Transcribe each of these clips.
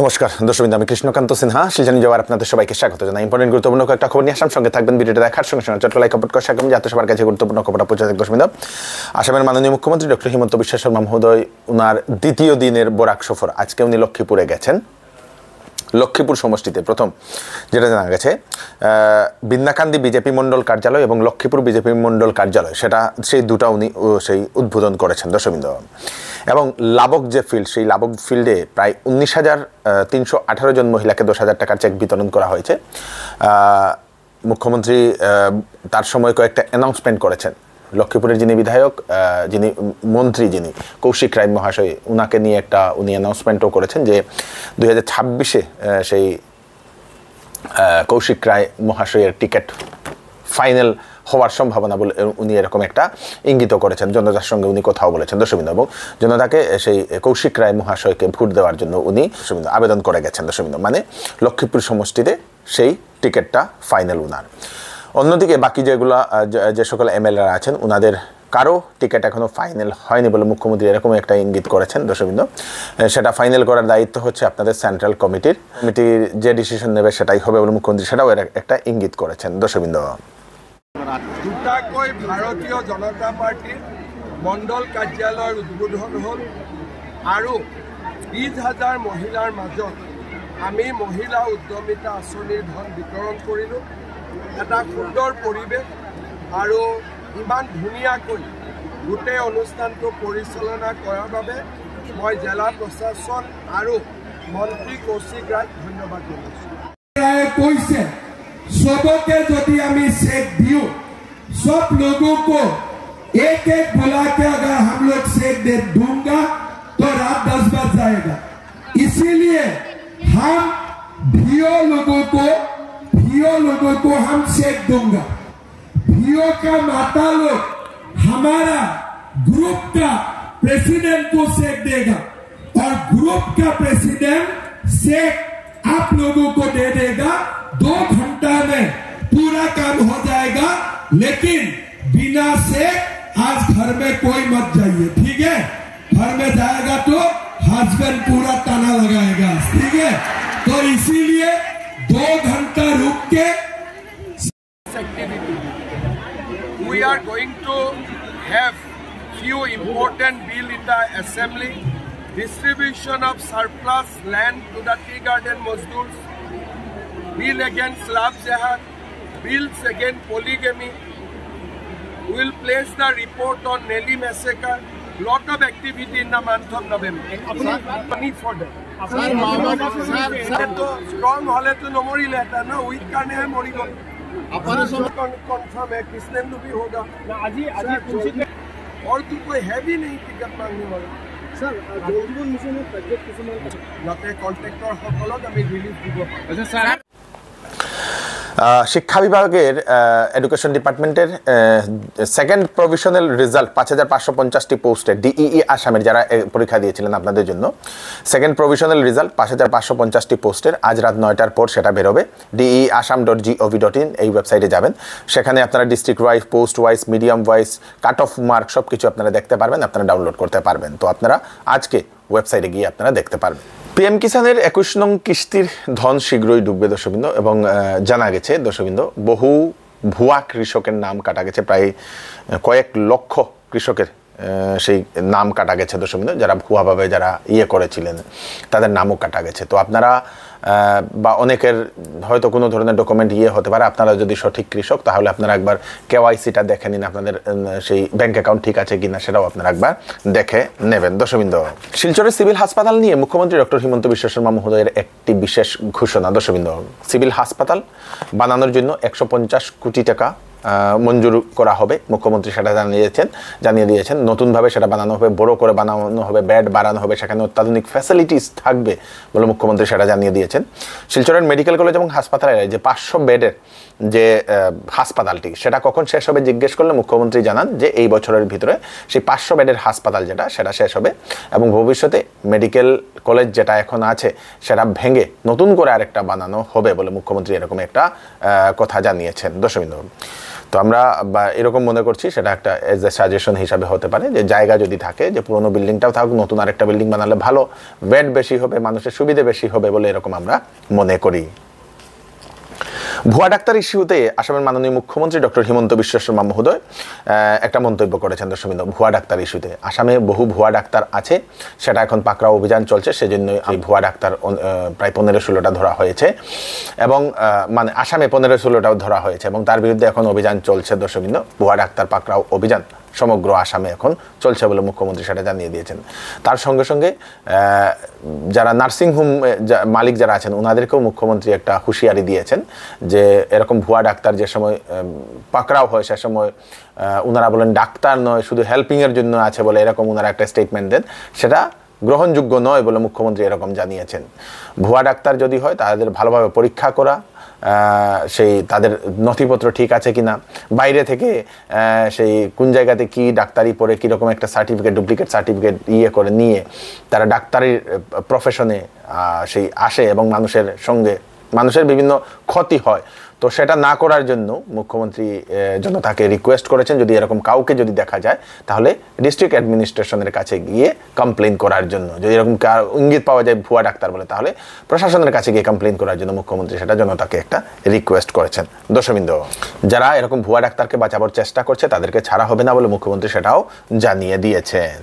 নমস্কার দর্শক, আমি কৃষ্ণকান্ত সিনহা শিলচর নিউজে আপনাদের সবাইকে স্বাগত জানাই। ইম্পর্টেন্ট গুরুত্বপূর্ণ একটা খবর নিয়ে আসাম, সঙ্গে থাকবেন। ভিডিওটা দেখার সঙ্গে সঙ্গে চট্টগ্রাম কপট করে সাগম যাতে সবার কাছে গুরুত্বপূর্ণ খবরটা পৌঁছে দেখ। দর্শক, আসামের মাননীয় মুখ্যমন্ত্রী ডক্টর হিমন্ত বিশ্ব শর্মা মহোদয় উনার দ্বিতীয় দিনের বরাক সফর, আজকে উনি লক্ষ্মীপুরে গেছেন। লক্ষ্মীপুর সমষ্টিতে প্রথম যেটা জানা গেছে, বিন্নাকান্দি বিজেপি মণ্ডল কার্যালয় এবং লক্ষ্মীপুর বিজেপি মণ্ডল কার্যালয়, সেটা সেই দুটা উনি সেই উদ্বোধন করেছেন দর্শকবৃন্দ। এবং লাবক যে ফিল্ড, সেই লাবক ফিল্ডে প্রায় 19,318 জন মহিলাকে 10,000 টাকার চেক বিতরণ করা হয়েছে। মুখ্যমন্ত্রী তার সময় কয়েকটা অ্যানাউন্সমেন্ট করেছেন। লক্ষ্মীপুরের যিনি বিধায়ক, যিনি মন্ত্রী, যিনি কৌশিক রায় মহাশয়, উনাকে নিয়ে একটা উনি অ্যানাউন্সমেন্টও করেছেন যে 2026-এ সেই কৌশিক রায় মহাশয়ের টিকিট ফাইনাল হওয়ার সম্ভাবনা বলে উনি এরকম একটা ইঙ্গিত করেছেন। জনতার সঙ্গে উনি কথাও বলেছেন দর্শকবৃন্দ, এবং জনতাকে সেই কৌশিক রায় মহাশয়কে ভোট দেওয়ার জন্য উনি দর্শকবৃন্দ আবেদন করে গেছেন দর্শকবৃন্দ। মানে লক্ষ্মীপুর সমষ্টিতে সেই টিকিটটা ফাইনাল উনার। অন্যদিকে বাকি যে সকল এমএলএরা আছেন, ওনাদের কারো টিকিট এখনও ফাইনাল হয়নি বলে মুখ্যমন্ত্রী এরকম একটা ইঙ্গিত করেছেন দর্শকবৃন্দ। সেটা ফাইনাল করার দায়িত্ব হচ্ছে আপনাদের সেন্ট্রাল কমিটির যে ডিসিশন নেবে সেটাই হবে বলে মুখ্যমন্ত্রী সেটাও একটা ইঙ্গিত করেছেন দর্শকবৃন্দ। দুটাকৈ ভাৰতীয় জনতা পাৰ্টীৰ মণ্ডল কাৰ্যালয়ৰ উদ্বোধন হ'ল আৰু 20,000 মহিলাৰ মাজত আমি মহিলা উদ্যমিতা আঁচনিৰ ধন বিতৰণ কৰিলোঁ। এটা সুন্দৰ পৰিৱেশ আৰু ইমান ধুনীয়াকৈ গোটেই অনুষ্ঠানটো পৰিচালনা কৰাৰ বাবে মই জিলা প্ৰশাসন আৰু মন্ত্ৰী কৌশিক ৰায়ক ধন্যবাদ জনাইছোঁ। सबके यदि हमें शेक दियो, सब लोगों को एक एक बुला के अगर हम लोग शेक दे दूंगा तो रात 10 बज जाएगा। इसीलिए हम भियो लोगों को हम शेक दूंगा। भियो का माता लोग हमारा ग्रुप का प्रेसिडेंट को शेक देगा और ग्रुप का प्रेसिडेंट शेक आप लोगों को दे देगा। 2 घंटा में पूरा काम हो जाएगा, लेकिन बिना से आज घर में कोई मत जाइए, ठीक है? घर में जाएगा तो हस्बैंड पूरा ताना लगाएगा, ठीक है? तो इसीलिए 2 घंटा रुक के we are going to have few important bill in the assembly. Distribution of surplus land to the tea garden Mazdoors, bill against slab jihad, bills against polygamy. We will place the report on Nelly massacre. Lot of activity in the month of November. Money for that. तो strong होले तो न मरी लेता ना, weak करने है मरी गो। confirm है किसने भी होगा। और तू कोई है भी नहीं टिकट मांगने वाला। सर जोधपुर मिशन प्रोजेक्ट किसमें যাতে কন্ট্রাক্টর সকলক আমি রিলিজ দিব। আচ্ছা স্যার, শিক্ষা বিভাগের এডুকেশন ডিপার্টমেন্টের সেকেন্ড প্রভিশনাল রেজাল্ট 5,550টি পোস্টে ডিইই আসামের যারা পরীক্ষা দিয়েছিলেন আপনাদের জন্য, সেকেন্ড প্রভিশনাল রেজাল্ট 5,550টি পোস্টের আজ রাত 9টার পর সেটা বেরোবে। diasam.gov.in এই ওয়েবসাইটে যাবেন, সেখানে আপনারা district wise, post wise, medium wise, cut off mark সব কিছু আপনারা দেখতে পারবেন, আপনারা ডাউনলোড করতে পারবেন। তো আপনারা আজকে ওয়েবসাইটে গিয়ে আপনারা দেখতে পারবেন। পিএম কিষানের 21 নং কিস্তির ধন শীঘ্রই ঢুকবে দর্শকবৃন্দ, এবং জানা গেছে দর্শকবৃন্দ বহু ভুয়া কৃষকের নাম কাটা গেছে, প্রায় কয়েক লক্ষ কৃষকের সেই নাম কাটা গেছে দর্শকবৃন্দ, যারা ভুয়াভাবে যারা করেছিলেন তাদের নামও কাটা গেছে। তো আপনারা বা অনেকের হয়তো কোনো ধরনের ডকুমেন্ট হতে পারে, আপনারা যদি সঠিক কৃষক তাহলে আপনারা একবার কেওয়াইসিটা দেখে নিন, আপনাদের সেই ব্যাংক অ্যাকাউন্ট ঠিক আছে কিনা সেটাও আপনারা একবার দেখে নেবেন দর্শকবৃন্দ। শিলচরের সিভিল হাসপাতাল নিয়ে মুখ্যমন্ত্রী ডক্টর হিমন্ত বিশ্ব শর্মা মহোদয়ের একটি বিশেষ ঘোষণা দর্শকবৃন্দ। সিভিল হাসপাতাল বানানোর জন্য 150 কোটি টাকা মঞ্জুর করা হবে, মুখ্যমন্ত্রী সেটা জানিয়ে দিয়েছেন। নতুনভাবে সেটা বানানো হবে, বড় করে বানানো হবে, বেড বাড়ানো হবে, সেখানে অত্যাধুনিক ফ্যাসিলিটিস থাকবে বলে মুখ্যমন্ত্রী সেটা জানিয়ে দিয়েছেন। শিলচরের মেডিকেল কলেজ এবং হাসপাতালের যে 500 বেডের যে হাসপাতালটি সেটা কখন শেষ হবে জিজ্ঞেস করলে মুখ্যমন্ত্রী জানান যে এই বছরের ভিতরে সেই 500 বেডের হাসপাতাল সেটা শেষ হবে, এবং ভবিষ্যতে মেডিকেল কলেজ যেটা এখন আছে সেটা ভেঙে নতুন করে আরেকটা বানানো হবে বলে মুখ্যমন্ত্রী এরকম একটা কথা জানিয়েছেন দর্শকবৃন্দ। তো আমরা এরকম মনে করছি সেটা একটা এজ এ সাজেশন হিসাবে হতে পারে, যে জায়গা যদি থাকে যে পুরোনো বিল্ডিংটাও থাকুক, নতুন আরেকটা বিল্ডিং বানালে ভালো, বেড বেশি হবে, মানুষের সুবিধে বেশি হবে বলে এরকম আমরা মনে করি। ভুয়া ডাক্তার ইস্যুতে আসামের মাননীয় মুখ্যমন্ত্রী ডক্টর হিমন্ত বিশ্ব শর্মা মহোদয় একটা মন্তব্য করেছেন দর্শকবৃন্দ। ভুয়া ডাক্তার ইস্যুতে আসামে বহু ভুয়া ডাক্তার আছে, সেটা এখন পাকড়াও অভিযান চলছে, সেজন্য এই ভুয়া ডাক্তার প্রায় 15-16টা ধরা হয়েছে, এবং মানে আসামে 15-16টাও ধরা হয়েছে, এবং তার বিরুদ্ধে এখন অভিযান চলছে দর্শকবৃন্দ। ভুয়া ডাক্তার পাকড়াও অভিযান সমগ্র আসামে এখন চলছে বলে মুখ্যমন্ত্রী সেটা জানিয়ে দিয়েছেন। তার সঙ্গে সঙ্গে যারা নার্সিংহোম মালিক যারা আছেন ওনাদেরকেও মুখ্যমন্ত্রী একটা হুঁশিয়ারি দিয়েছেন যে এরকম ভুয়া ডাক্তার যে সময় পাকড়াও হয় সে সময় ওনারা বলেন ডাক্তার নয়, শুধু হেল্পিংয়ের জন্য আছে বলে এরকম ওনারা একটা স্টেটমেন্ট দেন, সেটা গ্রহণযোগ্য নয় বলে মুখ্যমন্ত্রী এরকম জানিয়েছেন। ভুয়া ডাক্তার যদি হয় তাদের ভালোভাবে পরীক্ষা করা, সেই তাদের নথিপত্র ঠিক আছে কিনা, বাইরে থেকে সেই কোন জায়গাতে কি ডাক্তারি পড়ে কীরকম একটা সার্টিফিকেট, ডুপ্লিকেট সার্টিফিকেট করে নিয়ে তারা ডাক্তারির প্রফেশনে সেই আসে এবং মানুষের বিভিন্ন ক্ষতি হয়, তো সেটা না করার জন্য মুখ্যমন্ত্রী জন্য তাকে রিকোয়েস্ট করেছেন যদি এরকম কাউকে যদি দেখা যায় তাহলে ডিস্ট্রিক্ট অ্যাডমিনিস্ট্রেশনের কাছে গিয়ে কমপ্লেন করার জন্য, যদি এরকম ইঙ্গিত পাওয়া যায় ভুয়া ডাক্তার বলে তাহলে প্রশাসনের কাছে গিয়ে কমপ্লেন করার জন্য মুখ্যমন্ত্রী সেটার জন্য তাকে একটা রিকোয়েস্ট করেছেন। দর্শকবৃন্দ, যারা এরকম ভুয়া ডাক্তারকে বাঁচাবার চেষ্টা করছে তাদেরকে ছাড়া হবে না বলে মুখ্যমন্ত্রী সেটাও জানিয়ে দিয়েছেন।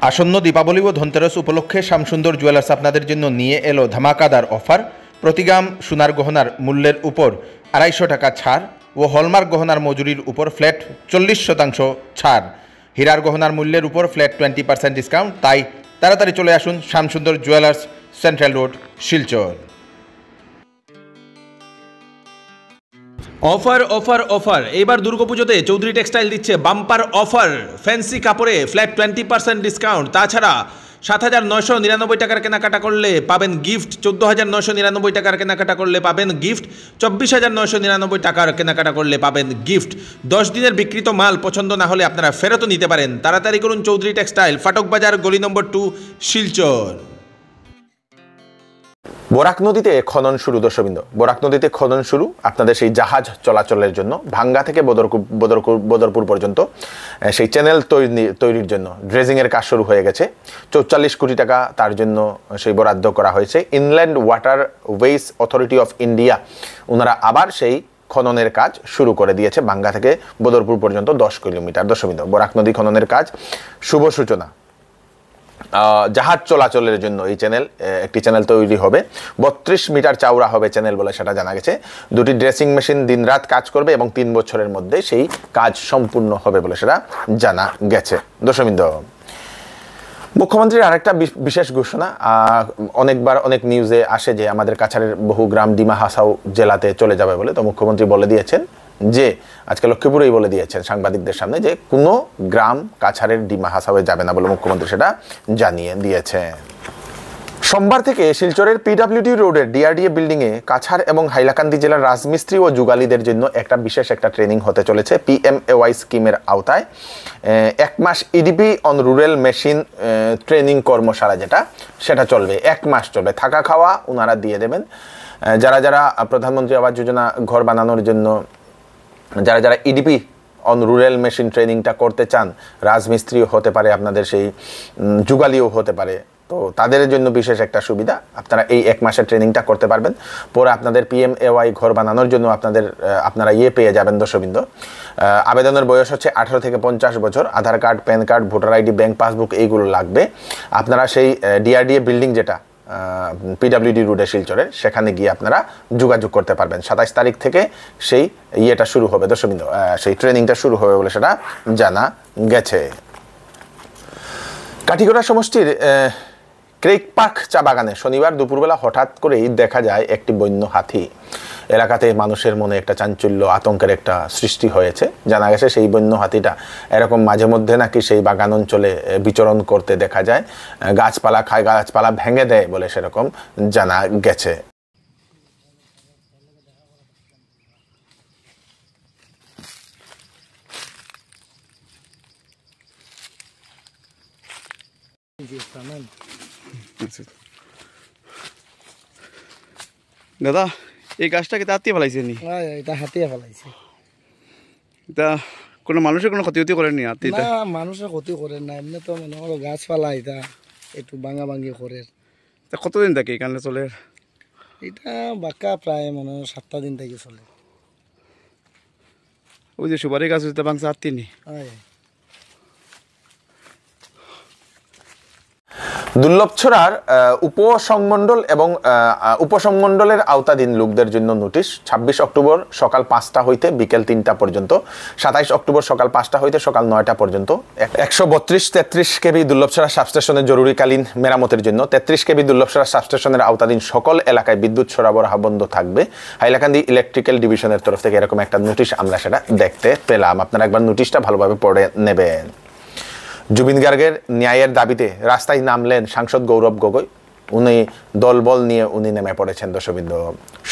আসন্ন দীপাবলি ও ধনতেরস উপলক্ষে শ্যামসুন্দর জুয়েলার্স আপনাদের জন্য নিয়ে এলো ধামাকাদার অফার। প্রতি গ্রাম সোনার গহনার মূল্যের উপর 250 টাকা ছাড় ও হলমার্ক গহনার মজুরির উপর ফ্ল্যাট 40% ছাড়। হীরার গহনার মূল্যের উপর ফ্ল্যাট 20% ডিসকাউন্ট। তাই তাড়াতাড়ি চলে আসুন Shyamsundar jewellers, central road, Silchar. Offer offer offer এবার দুর্গাপুজোতে চৌধুরী টেক্সটাইল দিচ্ছে বাম্পার অফার। ফ্যান্সি কাপড়ে ফ্ল্যাট 20% ডিসকাউন্ট। তাছাড়া 7,999 টাকার কেনাকাটা করলে পাবেন গিফট, 14,999 টাকার কেনাকাটা করলে পাবেন গিফট, 24,999 টাকার কেনাকাটা করলে পাবেন গিফট। 10 দিনের বিক্রিত মাল পছন্দ না হলে আপনারা ফেরতও নিতে পারেন। তাড়াতাড়ি করুন চৌধুরী টেক্সটাইল, ফাটক বাজার, গলি নম্বর 2, শিলচর। বরাক নদীতে খনন শুরু দর্শকবৃন্দ, বরাক নদীতে খনন শুরু আপনাদের সেই জাহাজ চলাচলের জন্য, ভাঙ্গা থেকে বদরপুর পর্যন্ত সেই চ্যানেল তৈরির জন্য ড্রেজিংয়ের কাজ শুরু হয়ে গেছে। 44 কোটি টাকা তার জন্য সেই বরাদ্দ করা হয়েছে। Inland waterways authority of India ওনারা আবার সেই খননের কাজ শুরু করে দিয়েছে ভাঙ্গা থেকে বদরপুর পর্যন্ত 10 কিলোমিটার। দর্শকবৃন্দ, বরাক নদী খননের কাজ শুভ সূচনা। জাহাজ চলাচলের জন্য এই একটি চ্যানেল তৈরি হবে, 32 মিটার চওড়া হবে চ্যানেল বলে সেটা জানা গেছে। 2টি ড্রেসিং মেশিন দিনরাত কাজ করবে এবং 3 বছরের মধ্যে সেই কাজ সম্পূর্ণ হবে বলে সেটা জানা গেছে। দর্শকবৃন্দ, মুখ্যমন্ত্রীর আরেকটা বিশেষ ঘোষণা অনেকবার অনেক নিউজে আসে যে আমাদের কাছাড়ের বহু গ্রাম ডিমা হাসাও জেলাতে চলে যাবে বলে, তো মুখ্যমন্ত্রী বলে দিয়েছেন যে আজকে লক্ষ্মীপুরেই বলে দিয়েছেন সাংবাদিকদের সামনে যে কোনো গ্রাম কাছাড়ের ডিমা হাসাওয়ে যাবে না বলে মুখ্যমন্ত্রী সেটা জানিয়ে দিয়েছেন। সোমবার থেকে শিলচরের পিডব্লিউডি রোডের ডিআরডিএ বিল্ডিংয়ে কাছাড় এবং হাইলাকান্দি জেলার রাজমিস্ত্রি ও যুগালীদের জন্য বিশেষ একটা ট্রেনিং হতে চলেছে। PMAY স্কিমের আওতায় 1 মাস EDP on rural machine training কর্মশালা সেটা চলবে, 1 মাস চলবে। থাকা খাওয়া ওনারা দিয়ে দেবেন। যারা প্রধানমন্ত্রী আবাস যোজনা ঘর বানানোর জন্য যারা ইডিপি অন রুরাল মেশিন ট্রেনিংটা করতে চান, রাজমিস্ত্রিও হতে পারে, আপনাদের সেই যুগালীও হতে পারে, তো তাদের জন্য বিশেষ একটা সুবিধা, আপনারা এই 1 মাসের ট্রেনিংটা করতে পারবেন। পরে আপনাদের PMAY ঘর বানানোর জন্য আপনারা পেয়ে যাবেন। দর্শকবৃন্দ, আবেদনের বয়স হচ্ছে 18 থেকে 50 বছর। Aadhaar card, PAN card, voter ID, bank passbook এইগুলো লাগবে। আপনারা সেই ডিআরডিএ বিল্ডিং পিডব্লিউডি রোডে শিলচরের, সেখানে গিয়ে আপনারা যোগাযোগ করতে পারবেন। 27 তারিখ থেকে সেই শুরু হবে দর্শকবৃন্দ, সেই ট্রেনিংটা শুরু হবে বলে সেটা জানা গেছে। কাঠিগড়া সমষ্টির ক্রেক পার্ক চা বাগানে শনিবার দুপুরবেলা হঠাৎ করেই দেখা যায় একটি বন্য হাতি। এলাকাতে মানুষের মনে একটা চাঞ্চল্য, আতঙ্কের একটা সৃষ্টি হয়েছে। জানা গেছে সেই বন্য হাতিটা এরকম মাঝে মধ্যে নাকি সেই বাগান অঞ্চলে বিচরণ করতে দেখা যায়, গাছপালা খায়, গাছপালা ভেঙে দেয় বলে সেরকম জানা গেছে। দাদা, এই গাছটাকে তাড়িয়ে ফেলাইছে নি? এটা হাতিয়ে ফেলাইছে। তা কোনো মানুষের কোনো ক্ষতি করেনি আর না মানুষের ক্ষতি করে না, এমনি তো মনে করো গাছপালা এটা একটু ভাঙা ভাঙি করে। তা কতদিন থাকে এখানে চলে? এটা বাঁকা প্রায় মনে হয় 7টা দিন থেকে চলে। ওই যে সুপারি গাছ হচ্ছে ভাঙছে আর তিনি দুর্লভছড়ার উপসংমণ্ডল এবং উপসংমণ্ডলের আওতাধীন লোকদের জন্য নোটিশ 26 অক্টোবর সকাল 5টা হইতে বিকেল 3টা পর্যন্ত, 27 অক্টোবর সকাল 5টা হইতে সকাল 9টা পর্যন্ত 132-33 কেবি দুর্লভছড়া সাবস্টেশনের জরুরিকালীন মেরামতের জন্য 33 কেবি দুর্লভছড়া সাবস্টেশনের আওতাধীন সকল এলাকায় বিদ্যুৎ সরবরাহ বন্ধ থাকবে। হাইলাকান্দি ইলেকট্রিক্যাল ডিভিশনের তরফ থেকে এরকম একটা নোটিশ আমরা সেটা দেখতে পেলাম। আপনারা একবার নোটিশটা ভালোভাবে পড়ে নেবেন। জুবিন গার্গের ন্যায়ের দাবিতে রাস্তায় নামলেন সাংসদ গৌরব গগৈ। উনি দলবল নিয়ে উনি নেমে পড়েছেন দর্শকবৃন্দ।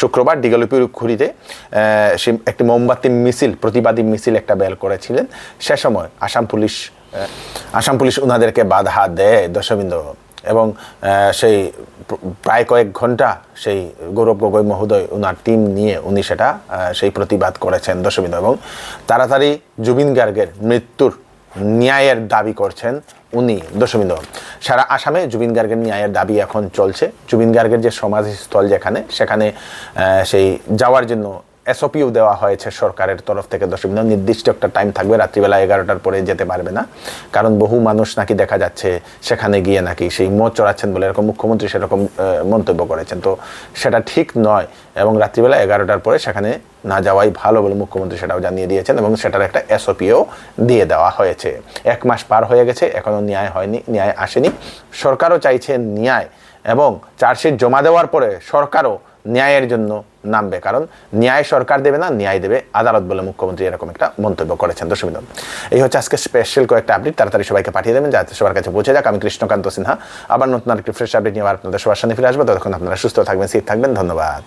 শুক্রবার দিগলপুর খুঁড়িতে একটি মোমবাতি মিছিল, প্রতিবাদী মিছিল একটা বের করেছিলেন। সে সময় আসাম পুলিশ উনাদেরকে বাধা দেয় দর্শকবৃন্দ, এবং সেই প্রায় কয়েক ঘন্টা সেই গৌরব গগৈ মহোদয় উনার টিম নিয়ে উনি সেটা সেই প্রতিবাদ করেছেন দর্শকবৃন্দ, এবং তাড়াতাড়ি জুবিন গার্গের মৃত্যুর ন্যায়ের দাবি করছেন উনি দর্শকবৃন্দ। সারা আসামে জুবিন গার্গের ন্যায়ের দাবি এখন চলছে। জুবিন গার্গের যে সমাধিস্থল সেখানে সেই যাওয়ার জন্য এসওপিও দেওয়া হয়েছে সরকারের তরফ থেকে দর্শকবৃন্দ। নির্দিষ্ট একটা টাইম থাকবে, রাত্রিবেলা 11টার পরে যেতে পারবে না, কারণ বহু মানুষ নাকি দেখা যাচ্ছে সেখানে গিয়ে নাকি সেই মদ চড়াচ্ছেন বলে এরকম মুখ্যমন্ত্রী সেরকম মন্তব্য করেছেন। তো সেটা ঠিক নয়, এবং রাত্রিবেলা 11টার পরে সেখানে না যাওয়াই ভালো বলে মুখ্যমন্ত্রী সেটাও জানিয়ে দিয়েছেন, এবং সেটার একটা এসওপিও দিয়ে দেওয়া হয়েছে। 1 মাস পার হয়ে গেছে, এখনও ন্যায় হয়নি, ন্যায় আসেনি। সরকারও চাইছে ন্যায়, এবং চার্জশিট জমা দেওয়ার পরে সরকারও ন্যায়ের জন্য নামবে, কারণ ন্যায় সরকার দেবে না, ন্যায় দেবে আদালত বলে মুখ্যমন্ত্রী এরকম একটা মন্তব্য করেছেন দর্শকবৃন্দ। এই হচ্ছে আজকে স্পেশাল কয়েকটা আপডেট, তাড়াতাড়ি সবাইকে পাঠিয়ে দেবেন যাতে সবার কাছে পৌঁছে যাক। আমি কৃষ্ণকান্ত সিনহা আবার নতুন আরেকটি ফ্রেশ আপডেট নিয়ে আপনাদের সবার সামনে ফিরে আসবো। ততক্ষণ আপনারা সুস্থ থাকবেন, সেফ থাকবেন। ধন্যবাদ।